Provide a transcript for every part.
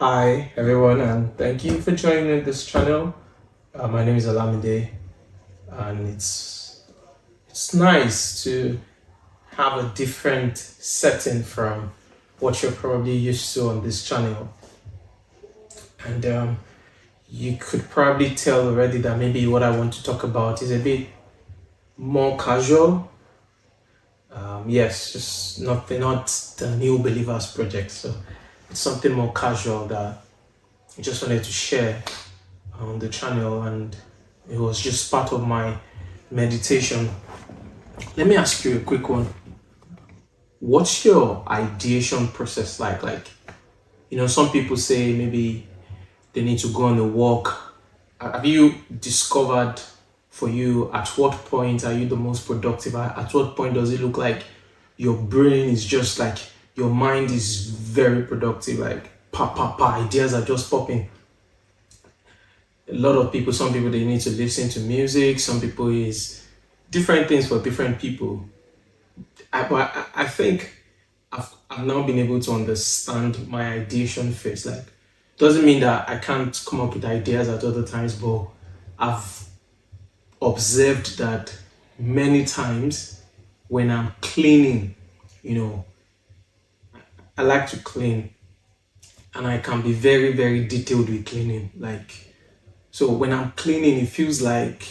Hi everyone, and thank you for joining this channel. My name is Alamide, and it's nice to have a different setting from what you're probably used to on this channel. And you could probably tell already that maybe what I want to talk about is a bit more casual. Yes, just not the New Believers project. So it's something more casual that I just wanted to share on the channel, and it was just part of my meditation. Let me ask you a quick one. What's your ideation process like? Some people say maybe they need to go on a walk. Have you discovered for you at what point are you the most productive? At what point does it look like your brain is just like your mind is very productive? Like ideas are just popping. A lot of people, some people they need to listen to music, some people is different things for different people. But I think I've now been able to understand my ideation phase. Like, doesn't mean that I can't come up with ideas at other times, but I've observed that many times when I'm cleaning, you know, I like to clean and I can be very, very detailed with cleaning. Like, so when I'm cleaning, it feels like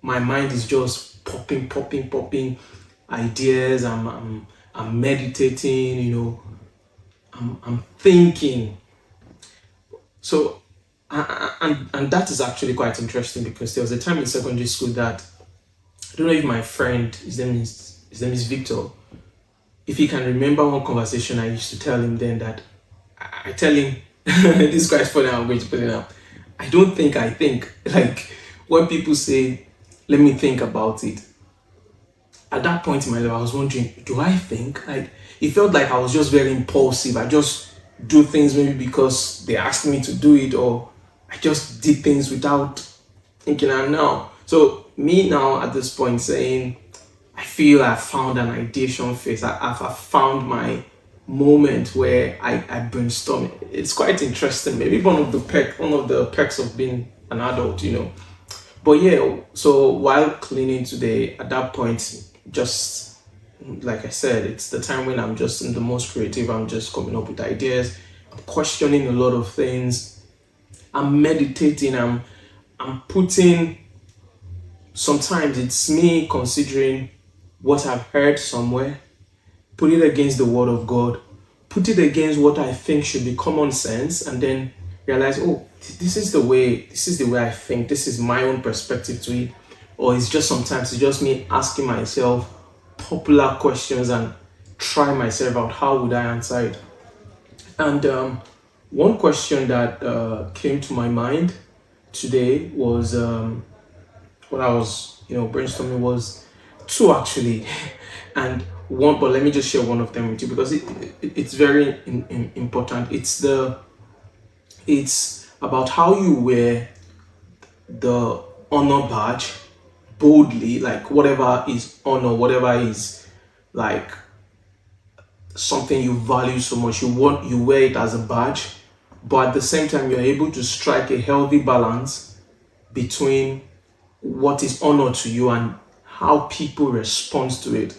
my mind is just popping ideas. I'm meditating, I'm thinking. So, and that is actually quite interesting because there was a time in secondary school that I don't know if my friend, his name is Victor, if he can remember one conversation I used to tell him then that I tell him, this guy's funny, I'm going to put it up. I don't think I think. Like when people say, let me think about it. At that point in my life, I was wondering, do I think? Like it felt like I was just very impulsive. I just do things maybe because they asked me to do it, or I just did things without thinking. And now, so me now at this point saying, I feel I've found an ideation phase. I've found my moment where I brainstorm. It's quite interesting. Maybe one of the perks of being an adult. But yeah, so while cleaning today, at that point, just like I said, it's the time when I'm just in the most creative. I'm just coming up with ideas. I'm questioning a lot of things. I'm meditating. I'm putting. Sometimes it's me considering what I've heard somewhere, put it against the word of God, put it against what I think should be common sense, and then realize, oh, this is the way I think, this is my own perspective to it. Or it's just me asking myself popular questions and try myself out. How would I answer it? And one question that came to my mind today was what I was, brainstorming was two actually, and one. But let me just share one of them with you because it's very important. It's about how you wear the honor badge boldly, like whatever is honor, whatever is like something you value so much. You wear it as a badge, but at the same time you're able to strike a healthy balance between what is honor to you and how people respond to it.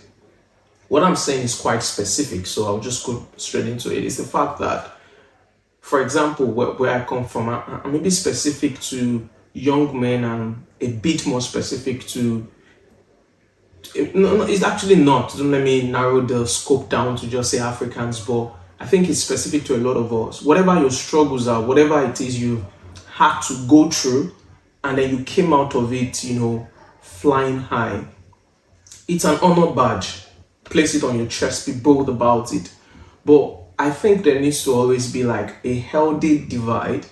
What I'm saying is quite specific, so I'll just go straight into it. It's the fact that, for example, where I come from, I'm maybe specific to young men and a bit more specific to. No, it's actually not. Don't let me narrow the scope down to just say Africans, but I think it's specific to a lot of us. Whatever your struggles are, whatever it is you had to go through, and then you came out of it, flying high. It's an honor badge. Place it on your chest, be bold about it. But I think there needs to always be like a healthy divide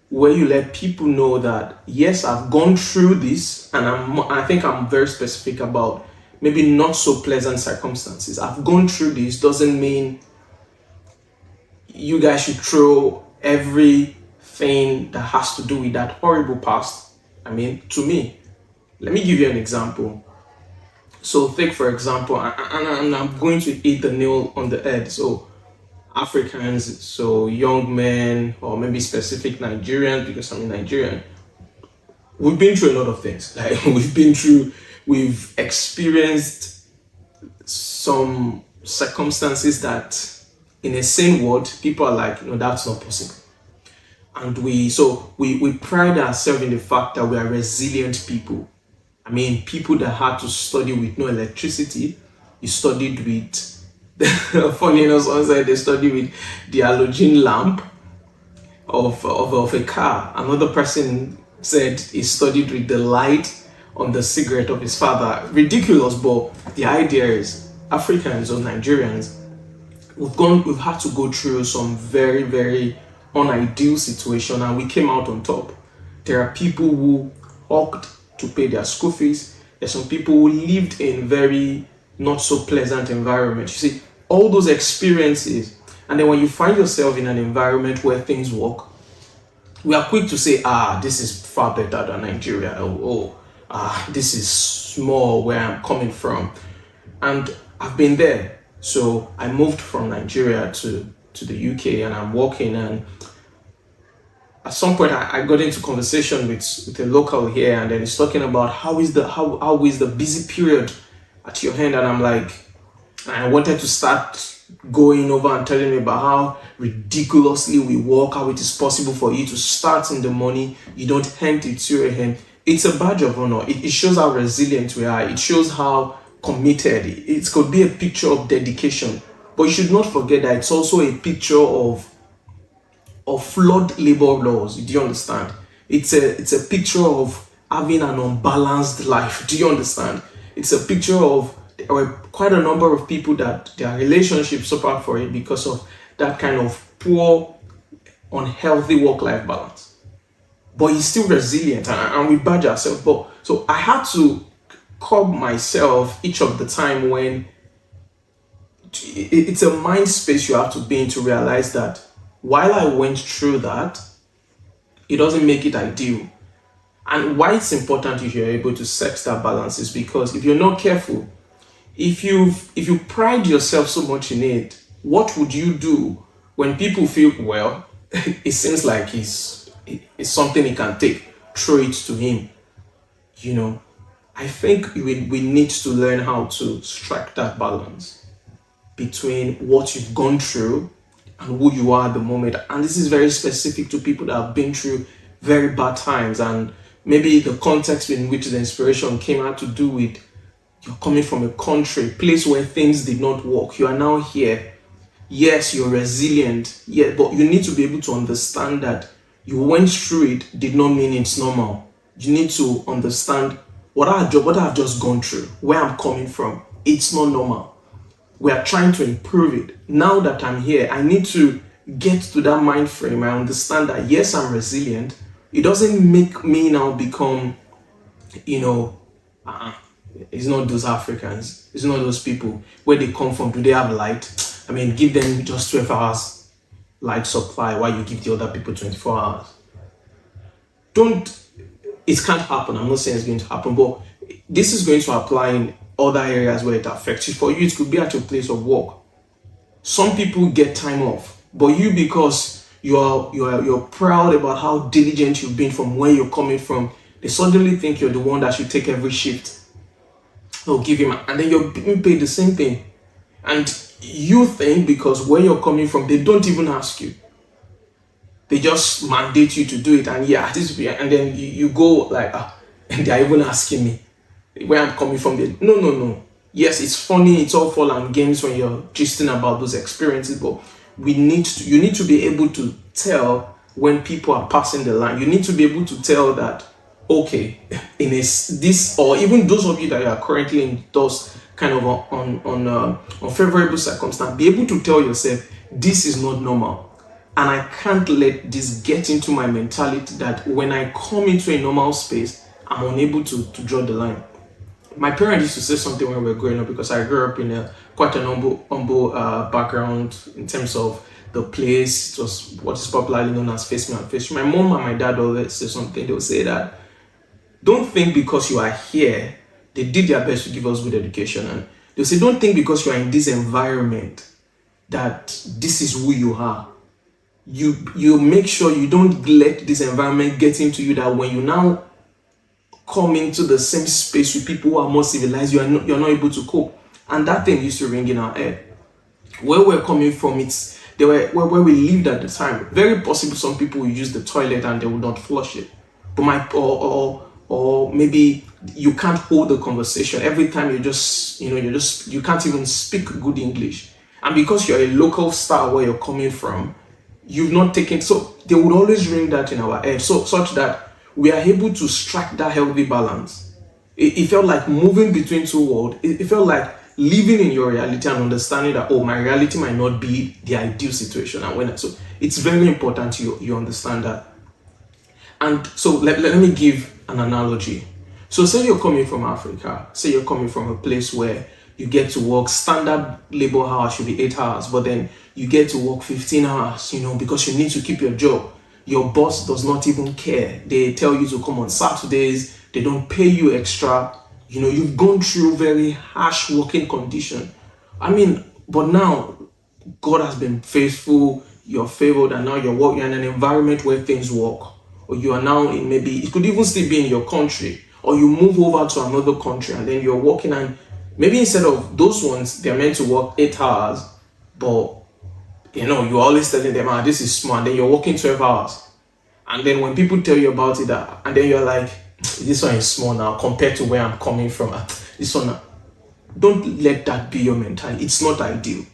where you let people know that yes, I've gone through this, and I think I'm very specific about maybe not so pleasant circumstances. I've gone through this doesn't mean you guys should throw everything that has to do with that horrible past. I mean, to me, let me give you an example. So take for example, and I'm going to hit the nail on the head. So Africans, so young men, or maybe specific Nigerians, because I'm a Nigerian, we've been through a lot of things. Like we've experienced some circumstances that, in a sane word, people are like, no, that's not possible. And we pride ourselves in the fact that we are resilient people. I mean, people that had to study with no electricity, you studied with, funny enough, someone said they studied with the halogen lamp of a car. Another person said he studied with the light on the cigarette of his father. Ridiculous, but the idea is Africans or Nigerians, we've had to go through some very, very unideal situation, and we came out on top. There are people who worked to pay their school fees. There's some people who lived in very not so pleasant environments. You see, all those experiences, and then when you find yourself in an environment where things work, we are quick to say, this is far better than Nigeria. This is small where I'm coming from. And I've been there. So I moved from Nigeria to the UK, and I'm working, and at some point I got into conversation with a local here, and then he's talking about how is the busy period at your hand, and I'm like, I wanted to start going over and telling me about how ridiculously we work, how it is possible for you to start in the morning, you don't hand it to your hand. It's a badge of honor. It shows how resilient we are. It shows how committed. It could be a picture of dedication, but you should not forget that it's also a picture of flawed labor laws. Do you understand? It's a picture of having an unbalanced life. Do you understand? It's a picture of quite a number of people that their relationships suffer for it because of that kind of poor, unhealthy work-life balance. But he's still resilient, and we badge ourselves. But so I had to curb myself each of the time when it's a mind space you have to be in to realize that while I went through that, it doesn't make it ideal. And why it's important if you're able to sex that balance is because if you're not careful, if you pride yourself so much in it, what would you do when people feel, well, it seems like it's something he can take, throw it to him? You know, I think we need to learn how to strike that balance between what you've gone through and who you are at the moment. And this is very specific to people that have been through very bad times, and maybe the context in which the inspiration came out to do with you're coming from a country, place where things did not work. You are now here. Yes, you're resilient, yeah, but you need to be able to understand that you went through it did not mean it's normal. You need to understand what I've just gone through, where I'm coming from. It's not normal. We are trying to improve it. Now that I'm here, I need to get to that mind frame. I understand that yes, I'm resilient. It doesn't make me now become, it's not those Africans, it's not those people. Where they come from, do they have light? I mean, give them just 12 hours light supply while you give the other people 24 hours. It can't happen. I'm not saying it's going to happen, but this is going to apply in other areas where it affects you. For you, it could be at your place of work. Some people get time off, but you, because you're proud about how diligent you've been from where you're coming from, they suddenly think you're the one that should take every shift. They'll give him, and then you're being paid the same thing. And you think because where you're coming from, they don't even ask you. They just mandate you to do it, and and then you go like, and they're even asking me where I'm coming from. No. Yes, it's funny, it's all fun and games when you're gisting about those experiences, but you need to be able to tell when people are passing the line. You need to be able to tell that, okay, or even those of you that are currently in those kind of unfavorable circumstance, be able to tell yourself, this is not normal. And I can't let this get into my mentality that when I come into a normal space, I'm unable to draw the line. My parents used to say something when we were growing up, because I grew up in quite an humble background in terms of the place. It was what is popularly known as face me and face you. My mom and my dad always say something. They will say that, don't think because you are here, they did their best to give us good education. And they'll say, don't think because you are in this environment that this is who you are. You make sure you don't let this environment get into you, that when you now come into the same space with people who are more civilized, you're not able to cope. And that thing used to ring in our head. Where we're coming from, where we lived at the time. Very possible some people will use the toilet and they will not flush it. But or maybe you can't hold a conversation every time you can't even speak good English. And because you're a local star where you're coming from, you've not taken, so they would always ring that in our head, so such that we are able to strike that healthy balance. It felt like moving between two worlds. It felt like living in your reality and understanding that, oh, my reality might not be the ideal situation. And so it's very important you understand that. And so let me give an analogy. So say you're coming from Africa, say you're coming from a place where you get to work, standard labor hours should be 8 hours, but then you get to work 15 hours, because you need to keep your job. Your boss does not even care. They tell you to come on Saturdays. They don't pay you extra. You've gone through very harsh working condition. But now God has been faithful, you're favored, and now you're in an environment where things work. Or you are now in, maybe it could even still be in your country, or you move over to another country and then you're working, and maybe instead of those ones, they're meant to work 8 hours, but you're always telling them, this is small, and then you're working 12 hours. And then when people tell you about it, and then you're like, this one is small now compared to where I'm coming from. This one, don't let that be your mentality. It's not ideal.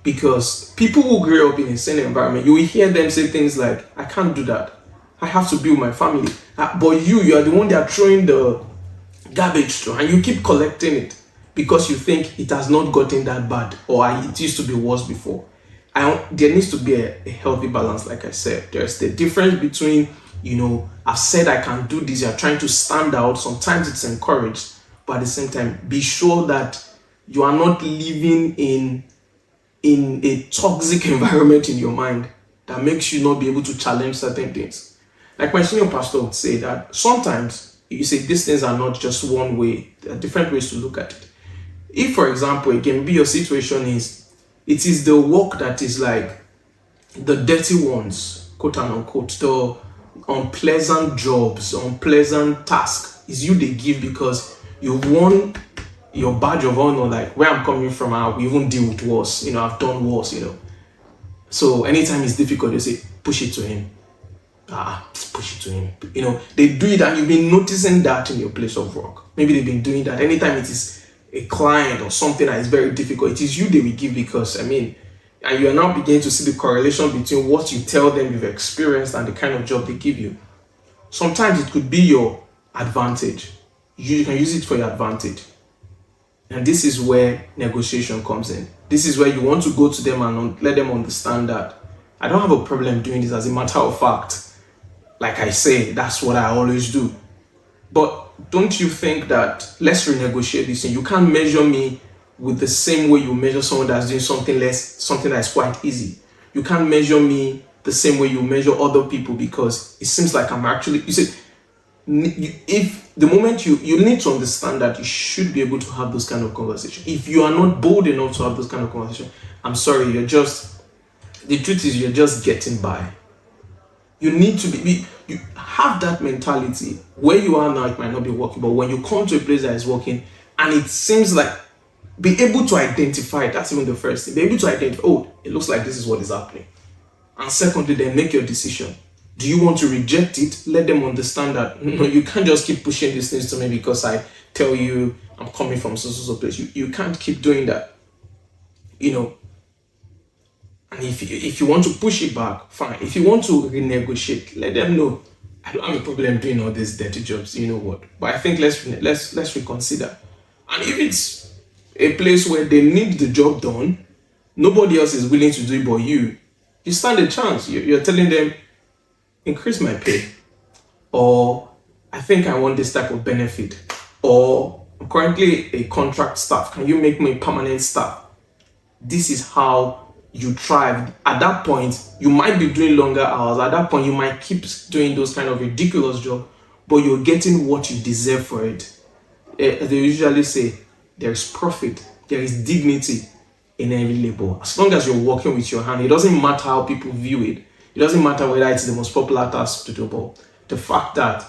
Because people who grow up in a same environment, you will hear them say things like, I can't do that. I have to be with my family. But you are the one that are throwing the garbage to, and you keep collecting it because you think it has not gotten that bad, or it used to be worse before. There needs to be a healthy balance. Like I said, there's the difference between, I've said I can do this, you're trying to stand out. Sometimes it's encouraged, but at the same time, be sure that you are not living in a toxic environment in your mind that makes you not be able to challenge certain things. Like my senior pastor would say that sometimes you say these things are not just one way, there are different ways to look at it. If, for example, it can be your situation it is the work that is like the dirty ones, quote and unquote, the unpleasant jobs, unpleasant tasks, is you they give because you've won your badge of honor. Like where I'm coming from, we even deal with worse. I've done worse. So anytime it's difficult, you say push it to him. Push it to him. They do it, and you've been noticing that in your place of work. Maybe they've been doing that anytime it is a client or something that is very difficult. It is you they will give because and you are now beginning to see the correlation between what you tell them you've experienced and the kind of job they give you. Sometimes it could be your advantage. You can use it for your advantage. And this is where negotiation comes in. This is where you want to go to them and let them understand that I don't have a problem doing this. As a matter of fact, like I say, that's what I always do. But don't you think that let's renegotiate this thing? You can't measure me with the same way you measure someone that's doing something that's quite easy. You can't measure me the same way you measure other people, because it seems like I'm actually, if the moment you need to understand that you should be able to have those kind of conversations. If you are not bold enough to have those kind of conversations, I'm sorry, the truth is you're just getting by. You need to you have that mentality. Where you are now, it might not be working, but when you come to a place that is working, and it seems like, be able to identify it. That's even the first thing. Be able to identify, it looks like this is what is happening. And secondly, then make your decision. Do you want to reject it? Let them understand that, no, you can't just keep pushing these things to me because I tell you I'm coming from so place. You can't keep doing that. And if you want to push it back, fine. If you want to renegotiate, let them know. I don't have a problem doing all these dirty jobs. You know what? But I think let's reconsider. And if it's a place where they need the job done, nobody else is willing to do it but you stand a chance. You're telling them, increase my pay, or I think I want this type of benefit, or I'm currently a contract staff. Can you make me permanent staff? This is how you thrive. At that point, you might be doing longer hours. At that point, you might keep doing those kind of ridiculous jobs, but you're getting what you deserve for it. They usually say there is profit, there is dignity inevitable. As long as you're working with your hand, it doesn't matter how people view it. It doesn't matter whether it's the most popular task to do, but the fact that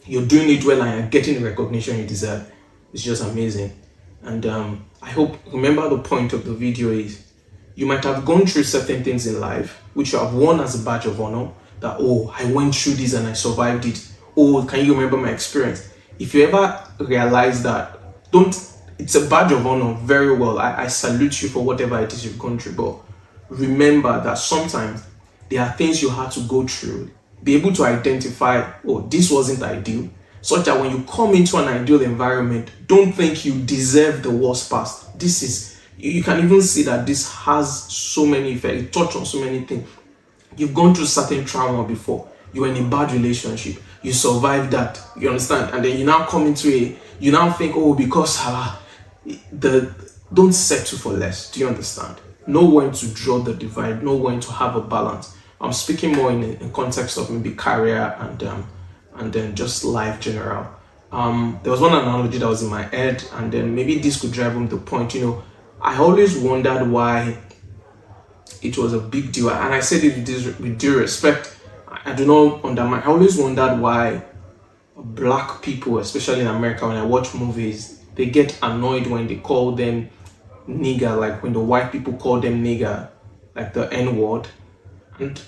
you're doing it well and you're getting the recognition you deserve is just amazing. And I hope, remember the point of the video is, you might have gone through certain things in life which you have worn as a badge of honor, that, oh, I went through this and I survived it. Oh, can you remember my experience? If you ever realize that, it's a badge of honor, very well. I salute you for whatever it is you've gone through, but remember that sometimes there are things you had to go through. Be able to identify, oh, this wasn't ideal, such that when you come into an ideal environment, don't think you deserve the worst past. This is, you can even see that this has so many effects. It touches on so many things. You've gone through certain trauma before. You were in a bad relationship. You survived that. You understand? And then you now come into you now think, oh, because don't settle for less. Do you understand? Know when to draw the divide. Know when to have a balance. I'm speaking more in context of maybe career and then just life general. There was one analogy that was in my head, and then maybe this could drive home the point. I always wondered why it was a big deal, and I said it with due respect. I do not undermine. I always wondered why black people, especially in America, when I watch movies, they get annoyed when they call them nigger, like when the white people call them nigger, like the N-word. And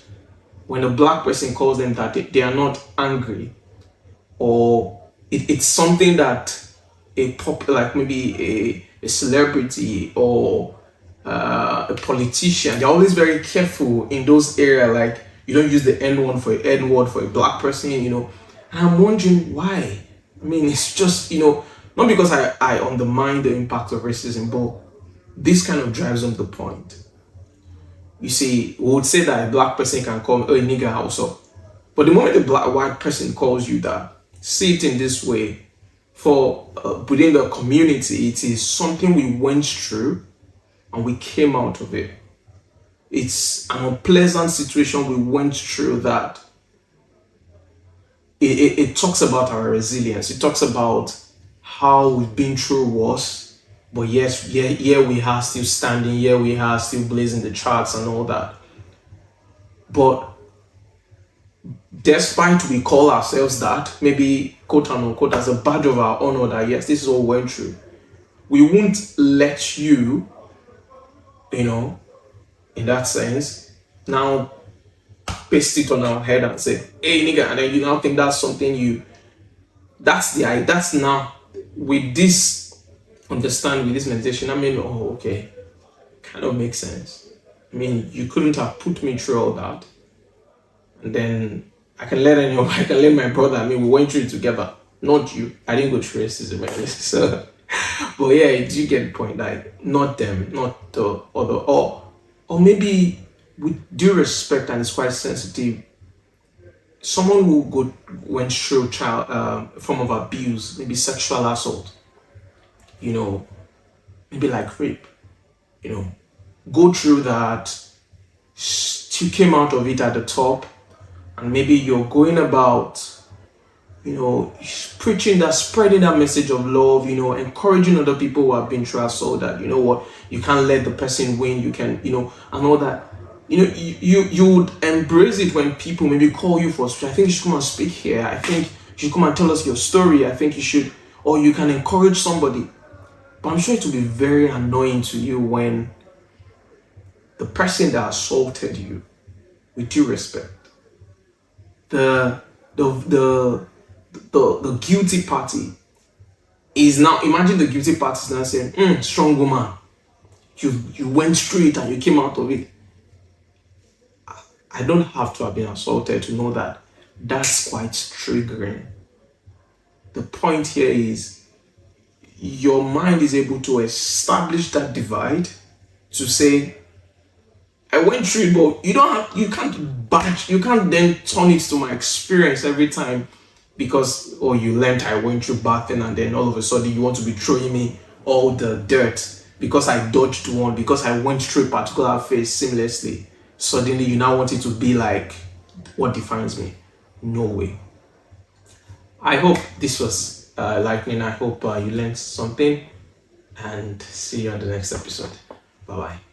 when a black person calls them that, they are not angry, or it's something that like maybe a celebrity or a politician, they're always very careful in those areas. Like, you don't use the N-word for a black person, And I'm wondering why. I mean, it's just, not because I undermine the impact of racism, but this kind of drives home the point. You see, we would say that a black person can call me, oh, nigga, also. But the moment a white person calls you that, see it in this way. For within the community, it is something we went through and we came out of it. It's an unpleasant situation we went through that it talks about our resilience. It talks about how we've been through worse. But yes, here we are still standing, here we are still blazing the charts and all that. But despite we call ourselves that, maybe quote unquote as a badge of our honor that yes, this is all we went through, we won't let you, in that sense, now paste it on our head and say, hey nigga, and then you now think that's something that's now with this understand, with this meditation, I mean, oh, okay, kind of makes sense. I mean, you couldn't have put me through all that, and then I can let my brother. I mean, we went through it together. Not you. I didn't go through racism, so. But yeah, you get the point. Like, not them, not the other, or maybe with due respect, and it's quite sensitive. Someone who went through form of abuse, maybe sexual assault. Maybe like rape, go through that, you came out of it at the top, and maybe you're going about, preaching that, spreading that message of love, encouraging other people who have been through assault that, you can't let the person win, you can, and all that. You would embrace it when people maybe call you for, I think you should come and speak here, I think you should come and tell us your story, I think you should, or you can encourage somebody. But I'm sure it will be very annoying to you when the person that assaulted you, with due respect, the guilty party is now, imagine the guilty party is now saying, strong woman, you went through it and you came out of it. I don't have to have been assaulted to know that that's quite triggering. The point here is, your mind is able to establish that divide to say, I went through it, but you can't then turn it to my experience every time because, you learned I went through bad thing, and then all of a sudden you want to be throwing me all the dirt because I dodged one, because I went through a particular phase seamlessly. Suddenly you now want it to be like what defines me. No way. I hope this was lightning. I hope you learned something, and see you on the next episode. Bye bye.